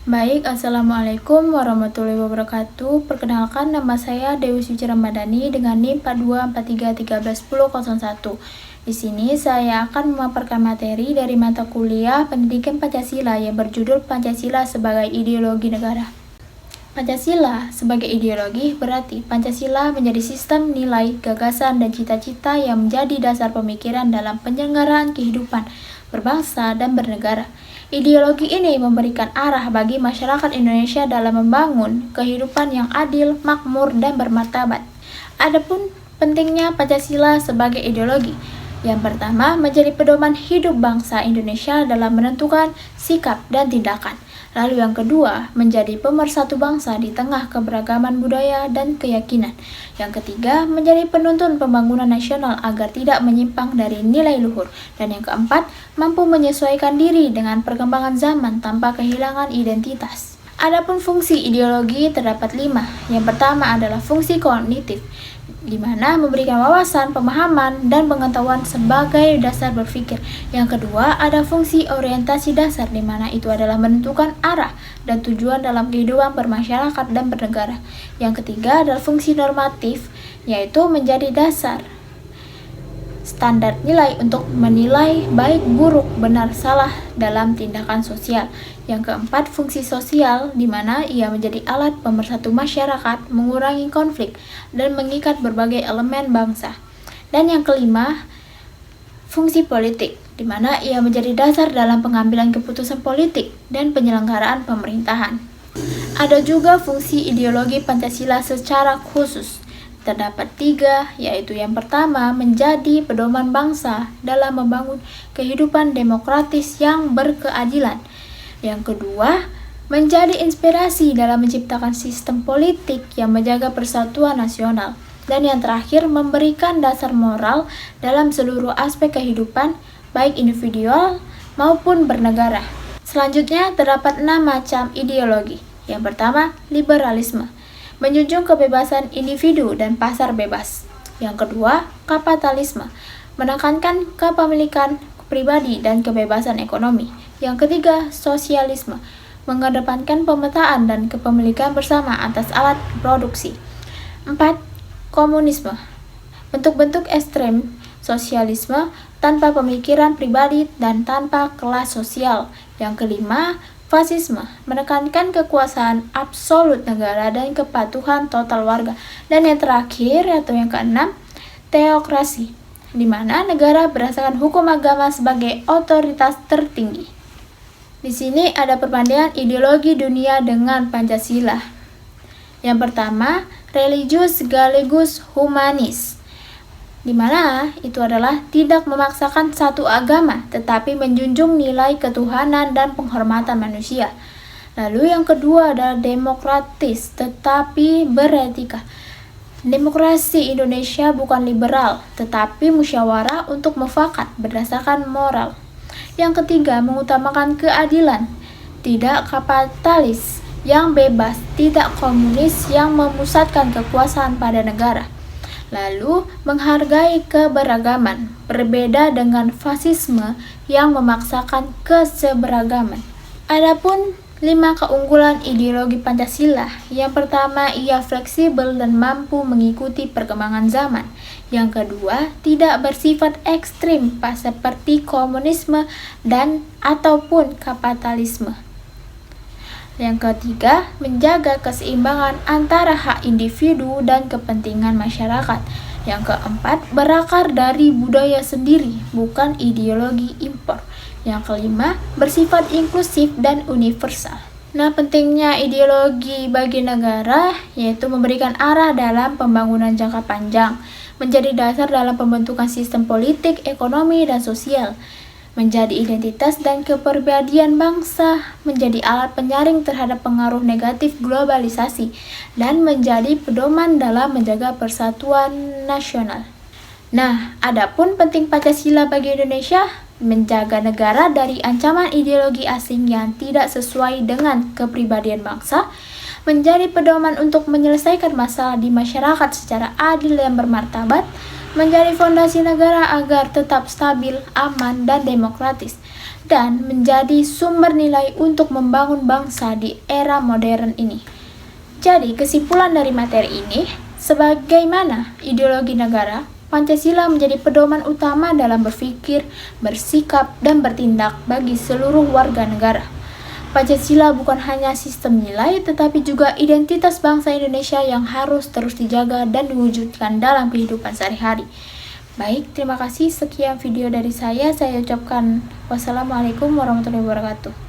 Baik, Assalamualaikum warahmatullahi wabarakatuh. Perkenalkan, nama saya Dewi Suci Ramadhani dengan NIM 4243131001. Di sini saya akan memaparkan materi dari mata kuliah Pendidikan Pancasila yang berjudul Pancasila sebagai Ideologi Negara. Pancasila sebagai ideologi berarti Pancasila menjadi sistem nilai, gagasan, dan cita-cita yang menjadi dasar pemikiran dalam penyelenggaraan kehidupan berbangsa dan bernegara. Ideologi ini memberikan arah bagi masyarakat Indonesia dalam membangun kehidupan yang adil, makmur, dan bermartabat. Adapun pentingnya Pancasila sebagai ideologi, yang pertama menjadi pedoman hidup bangsa Indonesia dalam menentukan sikap dan tindakan. Lalu yang kedua, menjadi pemersatu bangsa di tengah keberagaman budaya dan keyakinan. Yang ketiga, menjadi penuntun pembangunan nasional agar tidak menyimpang dari nilai luhur. Dan yang keempat, mampu menyesuaikan diri dengan perkembangan zaman tanpa kehilangan identitas. Adapun fungsi ideologi terdapat 5. Yang pertama adalah fungsi kognitif, di mana memberikan wawasan, pemahaman, dan pengetahuan sebagai dasar berpikir. Yang kedua, ada fungsi orientasi dasar, di mana itu adalah menentukan arah dan tujuan dalam kehidupan bermasyarakat dan bernegara. Yang ketiga adalah fungsi normatif, yaitu menjadi dasar standar nilai untuk menilai baik, buruk, benar, salah dalam tindakan sosial. Yang keempat, fungsi sosial, di mana ia menjadi alat pemersatu masyarakat, mengurangi konflik, dan mengikat berbagai elemen bangsa. Dan yang kelima, fungsi politik, di mana ia menjadi dasar dalam pengambilan keputusan politik dan penyelenggaraan pemerintahan. Ada juga fungsi ideologi Pancasila secara khusus. Terdapat 3, yaitu yang pertama, menjadi pedoman bangsa dalam membangun kehidupan demokratis yang berkeadilan. Yang kedua, menjadi inspirasi dalam menciptakan sistem politik yang menjaga persatuan nasional. Dan yang terakhir, memberikan dasar moral dalam seluruh aspek kehidupan, baik individual maupun bernegara. Selanjutnya, terdapat 6 macam ideologi. Yang pertama, liberalisme, menjunjung kebebasan individu dan pasar bebas. Yang kedua, kapitalisme, menekankan kepemilikan pribadi dan kebebasan ekonomi. Yang ketiga, sosialisme, mengedepankan pemetaan dan kepemilikan bersama atas alat produksi. 4. Komunisme, bentuk-bentuk ekstrem sosialisme tanpa pemikiran pribadi dan tanpa kelas sosial. Yang kelima, fasisme, menekankan kekuasaan absolut negara dan kepatuhan total warga. Dan yang terakhir atau yang keenam, teokrasi, di mana negara berdasarkan hukum agama sebagai otoritas tertinggi. Di sini ada perbandingan ideologi dunia dengan Pancasila. Yang pertama, religius sekaligus humanis, di mana itu adalah tidak memaksakan satu agama, tetapi menjunjung nilai ketuhanan dan penghormatan manusia. Lalu yang kedua adalah demokratis, tetapi beretika. Demokrasi Indonesia bukan liberal, tetapi musyawarah untuk mufakat berdasarkan moral. Yang ketiga, mengutamakan keadilan, tidak kapitalis yang bebas, tidak komunis yang memusatkan kekuasaan pada negara. Lalu, menghargai keberagaman, berbeda dengan fasisme yang memaksakan keseberagaman. Adapun 5 keunggulan ideologi Pancasila. Yang pertama, ia fleksibel dan mampu mengikuti perkembangan zaman. Yang kedua, tidak bersifat ekstrim seperti komunisme dan ataupun kapitalisme. Yang ketiga, menjaga keseimbangan antara hak individu dan kepentingan masyarakat. Yang keempat, berakar dari budaya sendiri, bukan ideologi impor. Yang kelima, bersifat inklusif dan universal. Nah, pentingnya ideologi bagi negara yaitu memberikan arah dalam pembangunan jangka panjang, menjadi dasar dalam pembentukan sistem politik, ekonomi, dan sosial, menjadi identitas dan kepribadian bangsa, menjadi alat penyaring terhadap pengaruh negatif globalisasi, dan menjadi pedoman dalam menjaga persatuan nasional. Nah, adapun penting Pancasila bagi Indonesia, menjaga negara dari ancaman ideologi asing yang tidak sesuai dengan kepribadian bangsa, menjadi pedoman untuk menyelesaikan masalah di masyarakat secara adil dan bermartabat, menjadi fondasi negara agar tetap stabil, aman, dan demokratis, dan menjadi sumber nilai untuk membangun bangsa di era modern ini. Jadi, kesimpulan dari materi ini, sebagaimana ideologi negara, Pancasila menjadi pedoman utama dalam berpikir, bersikap, dan bertindak bagi seluruh warga negara. Pancasila bukan hanya sistem nilai, tetapi juga identitas bangsa Indonesia yang harus terus dijaga dan diwujudkan dalam kehidupan sehari-hari. Baik, terima kasih. Sekian video dari saya. Saya ucapkan wassalamualaikum warahmatullahi wabarakatuh.